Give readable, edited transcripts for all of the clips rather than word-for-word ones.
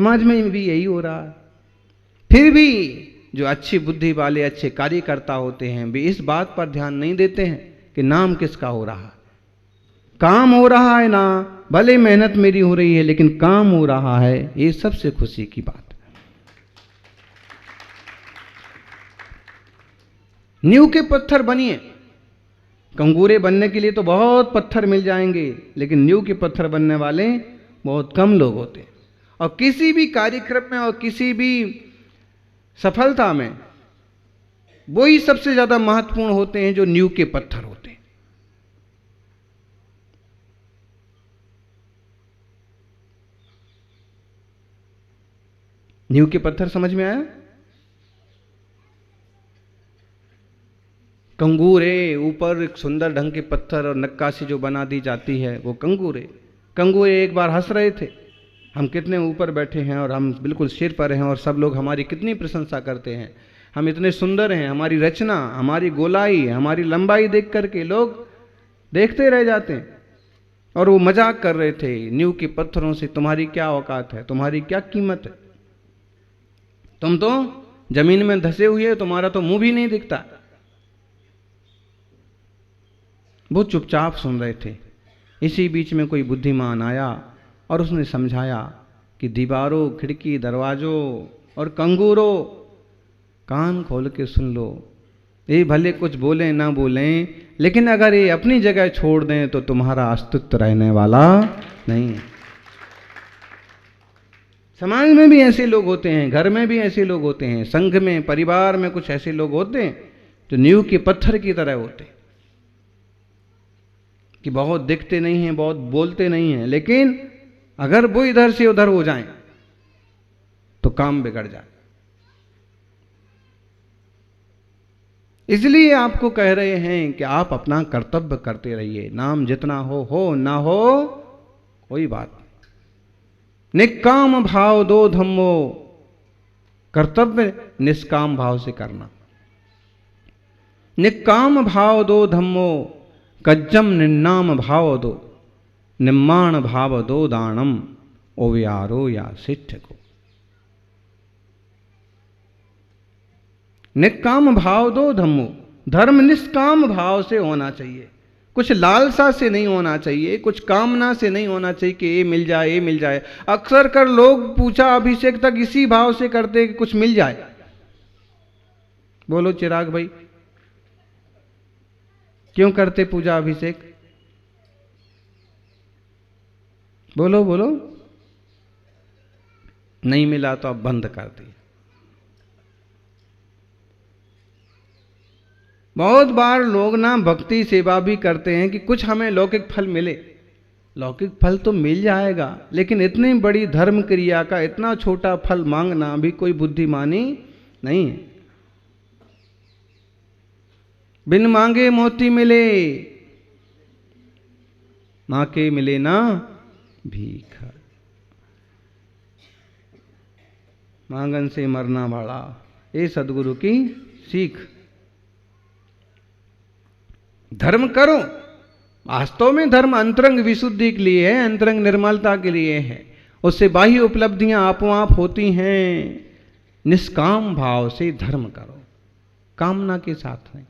समाज में भी यही हो रहा है। फिर भी जो अच्छी बुद्धि वाले अच्छे कार्यकर्ता होते हैं वे इस बात पर ध्यान नहीं देते हैं कि नाम किसका हो रहा है। काम हो रहा है ना, भले मेहनत मेरी हो रही है लेकिन काम हो रहा है, ये सबसे खुशी की बात है। नींव के पत्थर बनिए। कंगूरे बनने के लिए तो बहुत पत्थर मिल जाएंगे, लेकिन नींव के पत्थर बनने वाले बहुत कम लोग होते हैं। और किसी भी कार्यक्रम में और किसी भी सफलता में वही सबसे ज्यादा महत्वपूर्ण होते हैं जो नींव के पत्थर होते हैं। नींव के पत्थर समझ में आया? कंगूरे ऊपर एक सुंदर ढंग के पत्थर और नक्काशी जो बना दी जाती है वो कंगूरे। कंगूरे एक बार हंस रहे थे, हम कितने ऊपर बैठे हैं और हम बिल्कुल सिर पर हैं और सब लोग हमारी कितनी प्रशंसा करते हैं, हम इतने सुंदर हैं, हमारी रचना, हमारी गोलाई, हमारी लंबाई देख करके लोग देखते रह जाते हैं। और वो मजाक कर रहे थे नींव के पत्थरों से, तुम्हारी क्या औकात है, तुम्हारी क्या कीमत है, तुम तो जमीन में धंसे हुए, तुम्हारा तो मुंह भी नहीं दिखता। वो चुपचाप सुन रहे थे। इसी बीच में कोई बुद्धिमान आया और उसने समझाया कि दीवारों, खिड़की, दरवाजों और कंगूरों, कान खोल के सुन लो। ये भले कुछ बोलें ना बोलें, लेकिन अगर ये अपनी जगह छोड़ दें तो तुम्हारा अस्तित्व रहने वाला नहीं। समाज में भी ऐसे लोग होते हैं, घर में भी ऐसे लोग होते हैं, संघ में, परिवार में कुछ ऐसे लोग होते हैं जो नींव के पत्थर की तरह होते हैं कि बहुत दिखते नहीं हैं, बहुत बोलते नहीं हैं, लेकिन अगर वो इधर से उधर हो जाएं तो काम बिगड़ जाए। इसलिए आपको कह रहे हैं कि आप अपना कर्तव्य करते रहिए। नाम जितना हो ना हो कोई बात नहीं। निष्काम भाव दो धम्मो, कर्तव्य निष्काम भाव से करना। निष्काम भाव दो धम्मो, कज्जम निन्नाम भाव दो, निम्माण भाव दो दानम, ओव्यारो या सिद्ध को। निष्काम भाव दो धम्मो, धर्म निष्काम भाव से होना चाहिए, कुछ लालसा से नहीं होना चाहिए, कुछ कामना से नहीं होना चाहिए कि ये मिल जाए, ये मिल जाए। अक्सर कर लोग पूजा अभिषेक तक इसी भाव से करते कि कुछ मिल जाए। बोलो चिराग भाई, क्यों करते पूजा अभिषेक? बोलो बोलो। नहीं मिला तो अब बंद कर दिया। बहुत बार लोग ना भक्ति सेवा भी करते हैं कि कुछ हमें लौकिक फल मिले। लौकिक फल तो मिल जाएगा, लेकिन इतनी बड़ी धर्म क्रिया का इतना छोटा फल मांगना भी कोई बुद्धिमानी नहीं है। बिन मांगे मोती मिले, मांगे मिले ना भीख। मांगन से मरना बड़ा, ये सदगुरु की सीख। धर्म करो, वास्तव में धर्म अंतरंग विशुद्धि के लिए है, अंतरंग निर्मलता के लिए है। उससे बाह्य उपलब्धियां आपो आप होती हैं। निष्काम भाव से धर्म करो, कामना के साथ नहीं।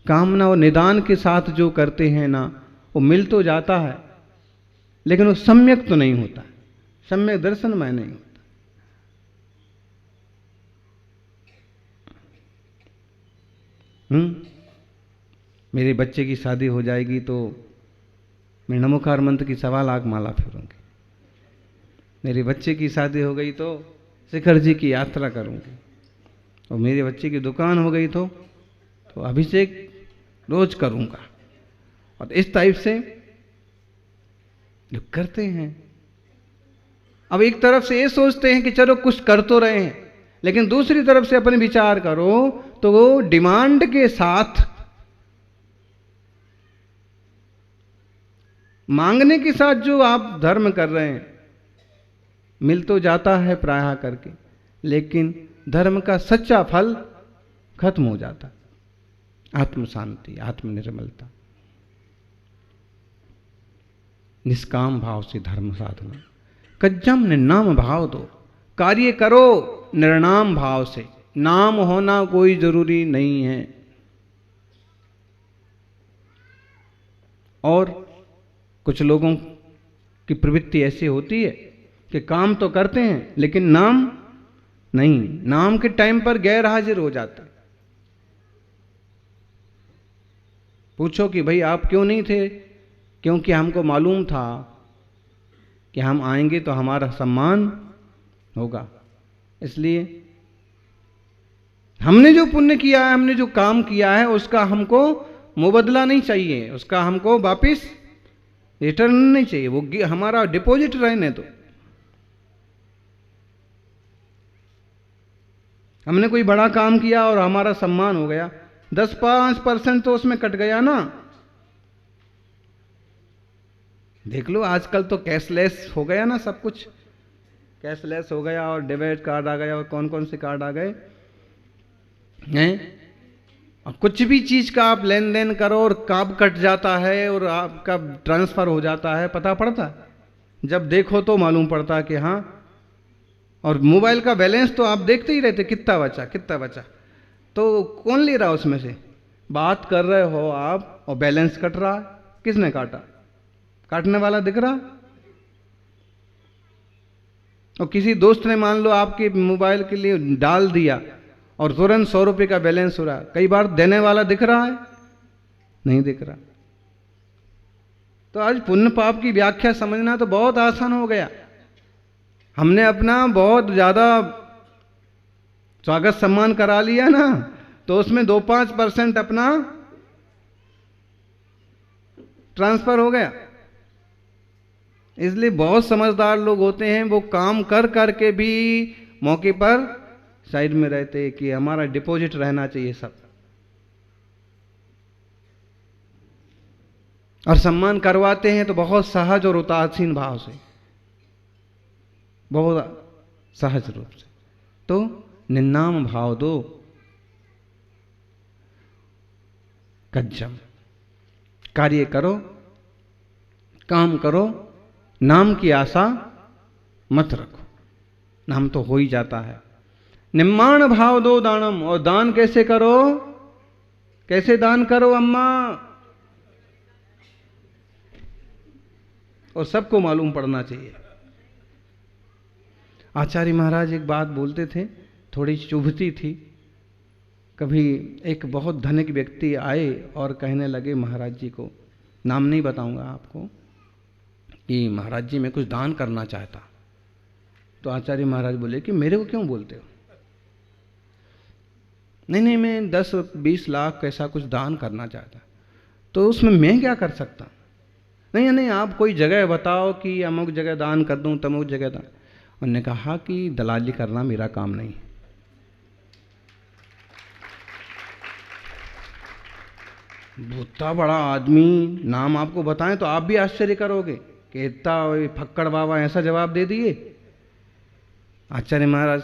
कामना और निदान के साथ जो करते हैं ना, वो मिल तो जाता है, लेकिन वो सम्यक तो नहीं होता, सम्यक दर्शन में नहीं होता। मेरे बच्चे की शादी हो जाएगी तो मैं नमोकार मंत्र की 1.25 लाख माला फेरूंगी। मेरे बच्चे की शादी हो गई तो शिखर जी की यात्रा करूंगी। और मेरे बच्चे की दुकान हो गई तो अभिषेक रोज करूंगा। और इस टाइप से जो करते हैं, अब एक तरफ से ये सोचते हैं कि चलो कुछ कर तो रहे हैं, लेकिन दूसरी तरफ से अपने विचार करो तो वो डिमांड के साथ, मांगने के साथ जो आप धर्म कर रहे हैं, मिल तो जाता है प्रायः करके, लेकिन धर्म का सच्चा फल खत्म हो जाता। आत्म शांति, आत्म निर्मलता, निष्काम भाव से धर्म साधना। कज्जम निन्नाम भाव दो, कार्य करो निर्नाम भाव से, नाम होना कोई जरूरी नहीं है। और कुछ लोगों की प्रवृत्ति ऐसी होती है कि काम तो करते हैं लेकिन नाम नहीं, नाम के टाइम पर गैर हाजिर हो जाते। पूछो कि भाई आप क्यों नहीं थे? क्योंकि हमको मालूम था कि हम आएंगे तो हमारा सम्मान होगा, इसलिए हमने जो पुण्य किया है, हमने जो काम किया है, उसका हमको मुबदला नहीं चाहिए, उसका हमको वापिस रिटर्न नहीं चाहिए, वो हमारा डिपॉजिट रहने दो। हमने कोई बड़ा काम किया और हमारा सम्मान हो गया, 10-5% तो उसमें कट गया ना। देख लो आजकल तो कैशलेस हो गया ना, सब कुछ कैशलेस हो गया और डेबिट कार्ड आ गया और कौन कौन से कार्ड आ गए हैं। और कुछ भी चीज का आप लेन देन करो और कब कट जाता है और आप कब ट्रांसफर हो जाता है पता पड़ता है, जब देखो तो मालूम पड़ता है कि हाँ। और मोबाइल का बैलेंस तो आप देखते ही रहते, कितना बचा कितना बचा, तो कौन ले रहा उसमें से? बात कर रहे हो आप और बैलेंस कट रहा है, किसने काटा? काटने वाला दिख रहा। और किसी दोस्त ने मान लो आपके मोबाइल के लिए डाल दिया और तुरंत 100 रुपये का बैलेंस हो रहा, कई बार देने वाला दिख रहा है? नहीं दिख रहा। तो आज पुण्य पाप की व्याख्या समझना तो बहुत आसान हो गया। हमने अपना बहुत ज्यादा स्वागत सम्मान करा लिया ना, तो उसमें 2-5% अपना ट्रांसफर हो गया। इसलिए बहुत समझदार लोग होते हैं, वो काम कर करके भी मौके पर साइड में रहते कि हमारा डिपॉजिट रहना चाहिए सब। और सम्मान करवाते हैं तो बहुत सहज और उदासीन भाव से, बहुत सहज रूप से। तो निन्नाम भाव दो कज्जम, कार्य करो, काम करो, नाम की आशा मत रखो, नाम तो हो ही जाता है। निम्माण भाव दो दानम, और दान कैसे करो? कैसे दान करो अम्मा? और सबको मालूम पड़ना चाहिए। आचार्य महाराज एक बात बोलते थे, थोड़ी चुभती थी। कभी एक बहुत धनिक व्यक्ति आए और कहने लगे महाराज जी को, नाम नहीं बताऊंगा आपको, कि महाराज जी मैं कुछ दान करना चाहता। तो आचार्य महाराज बोले कि मेरे को क्यों बोलते हो? नहीं नहीं, मैं 10-20 लाख ऐसा कुछ दान करना चाहता। तो उसमें मैं क्या कर सकता? नहीं नहीं, आप कोई जगह बताओ कि अमुक जगह दान कर दूं, तमुक जगह दान। उन्होंने कहा कि दलाली करना मेरा काम नहीं। इतना बड़ा आदमी, नाम आपको बताएं तो आप भी आश्चर्य करोगे कि इतना फक्कड़ बाबा ऐसा जवाब दे दिए। आचार्य महाराज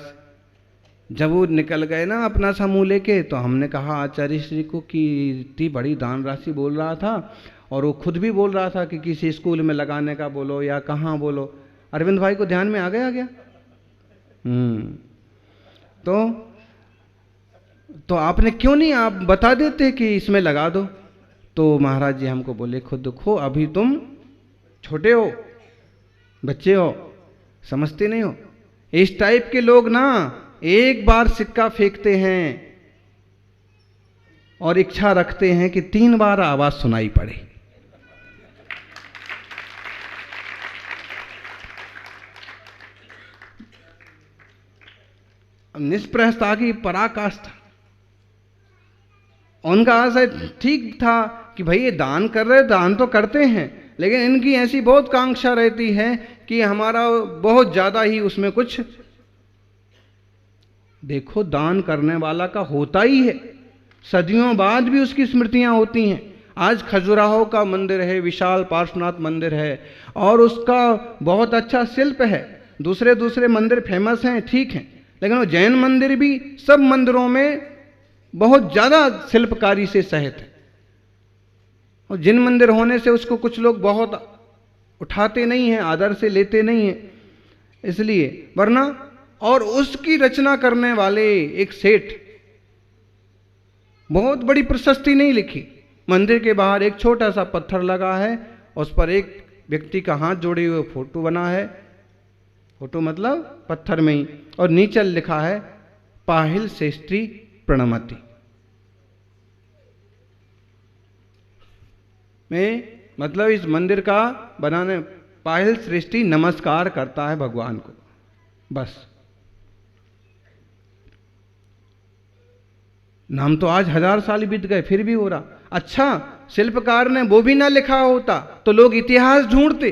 जब वो निकल गए ना अपना समूह लेके, तो हमने कहा आचार्य श्री को कि इतनी बड़ी दान राशि बोल रहा था, और वो खुद भी बोल रहा था कि किसी स्कूल में लगाने का बोलो या कहाँ बोलो। अरविंद भाई को ध्यान में आ गया क्या? तो आपने क्यों नहीं आप बता देते कि इसमें लगा दो? तो महाराज जी हमको बोले, खुद देखो अभी तुम छोटे हो, बच्चे हो, समझते नहीं हो। इस टाइप के लोग ना एक बार सिक्का फेंकते हैं और इच्छा रखते हैं कि 3 बार आवाज सुनाई पड़े। निष्प्रहता की पराकाष्ठा। उनका आशय ठीक था कि भाई ये दान कर रहे, दान तो करते हैं, लेकिन इनकी ऐसी बहुत कांक्षा रहती है कि हमारा बहुत ज्यादा ही उसमें कुछ। देखो दान करने वाला का होता ही है, सदियों बाद भी उसकी स्मृतियां होती हैं। आज खजुराहो का मंदिर है, विशाल पार्श्वनाथ मंदिर है, और उसका बहुत अच्छा शिल्प है। दूसरे दूसरे मंदिर फेमस हैं, ठीक हैं, लेकिन वो जैन मंदिर भी सब मंदिरों में बहुत ज्यादा शिल्पकारी से सहित है। और जिन मंदिर होने से उसको कुछ लोग बहुत उठाते नहीं हैं, आदर से लेते नहीं हैं, इसलिए। वरना और उसकी रचना करने वाले एक सेठ, बहुत बड़ी प्रशस्ति नहीं लिखी। मंदिर के बाहर एक छोटा सा पत्थर लगा है, उस पर एक व्यक्ति का हाथ जोड़े हुए फोटो बना है, फोटो मतलब पत्थर में ही, और नीचे लिखा है पाहिल श्रेष्ठी प्रणमति। में मतलब इस मंदिर का बनाने, पाहिल श्रेष्ठी नमस्कार करता है भगवान को, बस। नाम तो आज 1000 साल बीत गए फिर भी हो रहा। अच्छा, शिल्पकार ने वो भी ना लिखा होता तो लोग इतिहास ढूंढते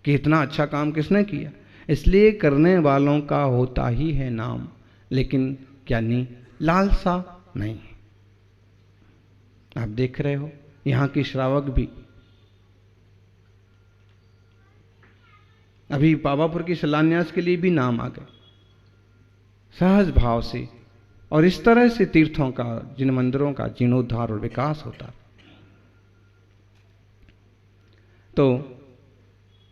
कि इतना अच्छा काम किसने किया। इसलिए करने वालों का होता ही है नाम, लेकिन क्या नहीं, लालसा नहीं। आप देख रहे हो यहां की श्रावक भी अभी पावापुर की शिलान्यास के लिए भी नाम आ गए, सहज भाव से। और इस तरह से तीर्थों का, जिन मंदिरों का जीर्णोद्धार और विकास होता। तो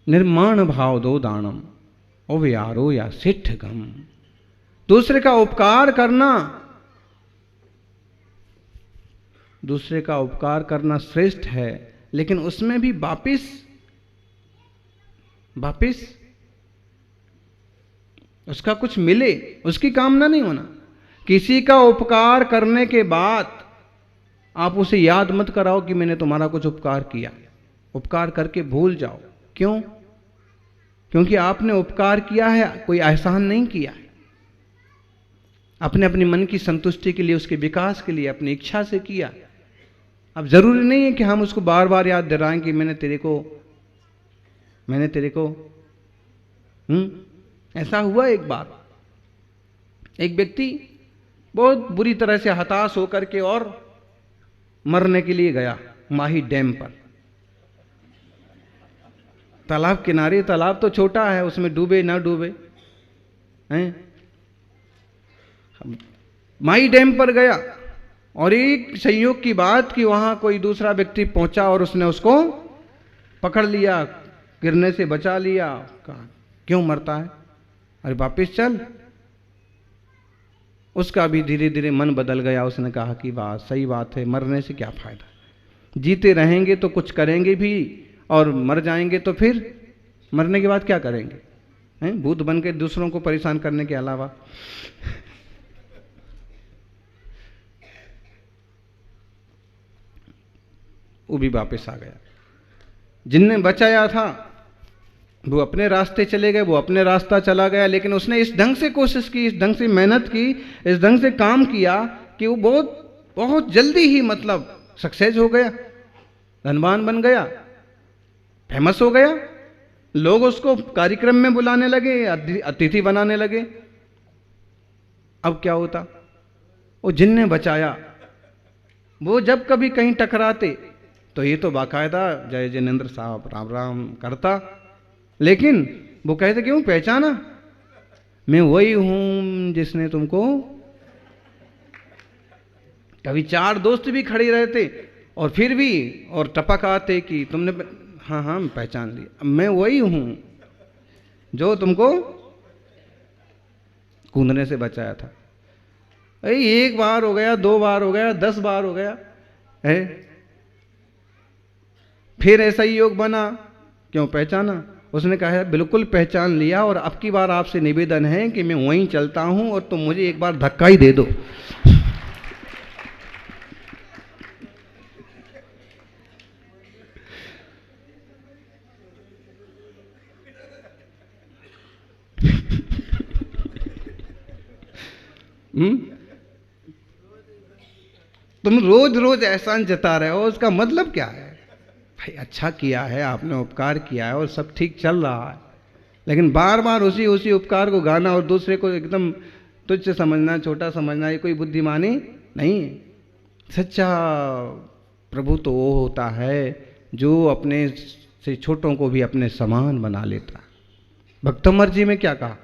निर्माण भाव दो दानम ओव्यारो या सिद्ध गम, दूसरे का उपकार करना, दूसरे का उपकार करना श्रेष्ठ है, लेकिन उसमें भी वापिस उसका कुछ मिले, उसकी कामना नहीं होना। किसी का उपकार करने के बाद आप उसे याद मत कराओ कि मैंने तुम्हारा कुछ उपकार किया। उपकार करके भूल जाओ। क्यों? क्योंकि आपने उपकार किया है, कोई एहसान नहीं किया है। अपने अपने मन की संतुष्टि के लिए, उसके विकास के लिए, अपनी इच्छा से किया। अब जरूरी नहीं है कि हम उसको बार बार याद दिलाएं कि मैंने तेरे को ऐसा हुआ एक बार, एक व्यक्ति बहुत बुरी तरह से हताश होकर के और मरने के लिए गया माही डैम पर। तालाब किनारे, तालाब तो छोटा है, उसमें डूबे ना डूबे हैं। माही डैम पर गया और एक संयोग की बात कि वहां कोई दूसरा व्यक्ति पहुंचा और उसने उसको पकड़ लिया, गिरने से बचा लिया। कहा क्यों मरता है, अरे वापिस चल। उसका भी धीरे धीरे मन बदल गया। उसने कहा कि बात सही बात है, मरने से क्या फायदा, जीते रहेंगे तो कुछ करेंगे भी, और मर जाएंगे तो फिर मरने के बाद क्या करेंगे, हैं? भूत बन के दूसरों को परेशान करने के अलावा। वो भी वापस आ गया। जिनने बचाया था वो अपने रास्ते चले गए, वो अपने रास्ता चला गया, लेकिन उसने इस ढंग से कोशिश की, इस ढंग से मेहनत की, इस ढंग से काम किया कि वो बहुत जल्दी ही मतलब सक्सेस हो गया, धनवान बन गया, फेमस हो गया। लोग उसको कार्यक्रम में बुलाने लगे, अतिथि बनाने लगे। अब क्या होता, वो जिनने बचाया वो जब कभी कहीं टकराते तो ये तो बाकायदा जय जिनेंद्र साहब राम राम करता, लेकिन वो कहते क्यों पहचाना, मैं वही हूं जिसने तुमको। कभी 4 दोस्त भी खड़े रहते और फिर भी और टपक आते कि तुमने, हाँ हाँ पहचान लिया, मैं वही हूं जो तुमको कूदने से बचाया था। अरे 1 बार हो गया, 2 बार हो गया, 10 बार हो गया है, फिर ऐसा ही योग बना, क्यों पहचाना। उसने कहा है बिल्कुल पहचान लिया, और अब की बार आपसे निवेदन है कि मैं वहीं चलता हूं और तुम मुझे एक बार धक्का ही दे दो। तुम रोज रोज एहसान जता रहे हो, उसका मतलब क्या है भाई? अच्छा किया है आपने, उपकार किया है और सब ठीक चल रहा है, लेकिन बार बार उसी उपकार को गाना और दूसरे को एकदम तुच्छ समझना, छोटा समझना, ये कोई बुद्धिमानी नहीं है। सच्चा प्रभु तो वो होता है जो अपने से छोटों को भी अपने समान बना लेता। भक्तमर जी में क्या कहा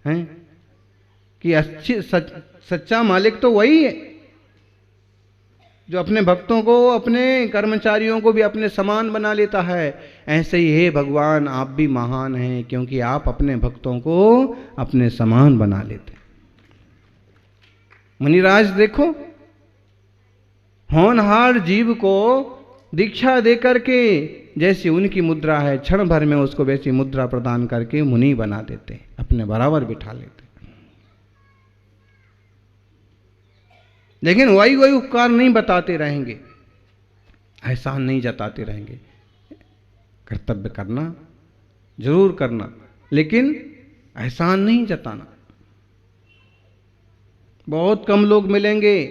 है कि सच्चा मालिक तो वही है जो अपने भक्तों को, अपने कर्मचारियों को भी अपने समान बना लेता है, ऐसे ही हे भगवान आप भी महान हैं, क्योंकि आप अपने भक्तों को अपने समान बना लेते। मुनिराज देखो, होनहार जीव को दीक्षा दे करके जैसी उनकी मुद्रा है, क्षण भर में उसको वैसी मुद्रा प्रदान करके मुनि बना देते, अपने बराबर बिठा लेते। लेकिन वही उपकार नहीं बताते रहेंगे, एहसान नहीं जताते रहेंगे। कर्तव्य करना, जरूर करना, लेकिन एहसान नहीं जताना। बहुत कम लोग मिलेंगे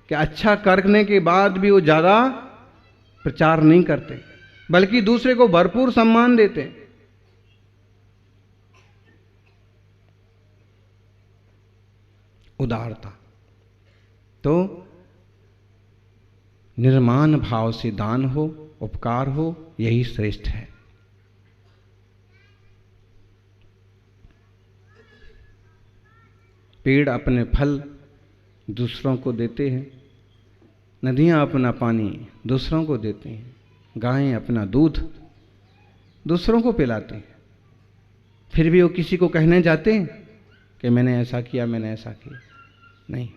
कि अच्छा करने के बाद भी वो ज़्यादा प्रचार नहीं करते, बल्कि दूसरे को भरपूर सम्मान देते। उदारता तो निर्माण भाव से दान हो, उपकार हो, यही श्रेष्ठ है। पेड़ अपने फल दूसरों को देते हैं, नदियां अपना पानी दूसरों को देती हैं, गायें अपना दूध दूसरों को पिलाते हैं। फिर भी वो किसी को कहने जाते हैं कि मैंने ऐसा किया, मैंने ऐसा किया? नहीं,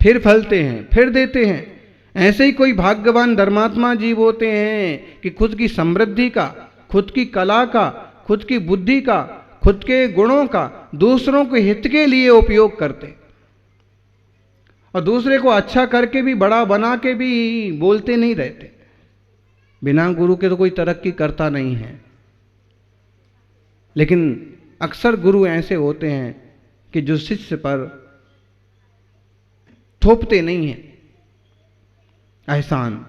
फिर फलते हैं, फिर देते हैं। ऐसे ही कोई भाग्यवान धर्मात्मा जीव होते हैं कि खुद की समृद्धि का, खुद की कला का, खुद की बुद्धि का, खुद के गुणों का दूसरों के हित के लिए उपयोग करते, और दूसरे को अच्छा करके भी, बड़ा बना के भी बोलते नहीं रहते। बिना गुरु के तो कोई तरक्की करता नहीं है। लेकिन अक्सर गुरु ऐसे होते हैं कि जो शिष्य पर थोपते नहीं हैं एहसान,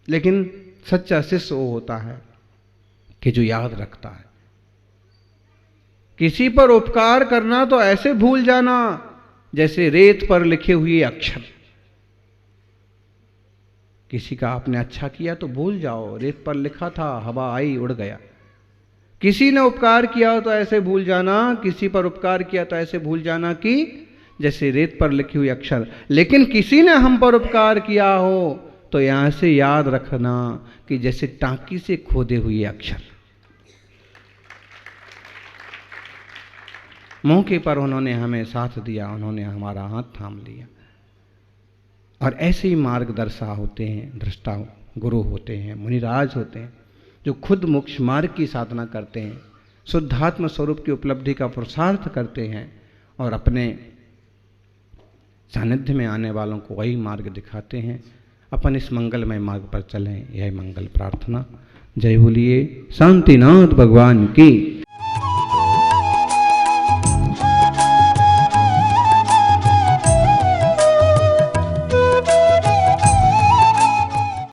लेकिन सच्चा शिष्य वो होता है कि जो याद रखता है। किसी पर उपकार करना तो ऐसे भूल जाना जैसे रेत पर लिखे हुए अक्षर। किसी का आपने अच्छा किया तो भूल जाओ, रेत पर लिखा था, हवा आई उड़ गया। किसी ने उपकार किया तो ऐसे भूल जाना, किसी पर उपकार किया तो ऐसे भूल जाना कि जैसे रेत पर लिखी हुई अक्षर। लेकिन किसी ने हम पर उपकार किया हो तो यहां से याद रखना कि जैसे टांकी से खोदे हुए अक्षर। मौके पर उन्होंने हमें साथ दिया, उन्होंने हमारा हाथ थाम लिया। और ऐसे ही मार्गदर्शा होते हैं, दृष्टा गुरु होते हैं, मुनिराज होते हैं, जो खुद मोक्ष मार्ग की साधना करते हैं, शुद्धात्म स्वरूप की उपलब्धि का पुरुषार्थ करते हैं और अपने सानिध्य में आने वालों को वही मार्ग दिखाते हैं। अपन इस मंगलमय मार्ग पर चलें, यह मंगल प्रार्थना। जय बोलिए शांतिनाथ भगवान की।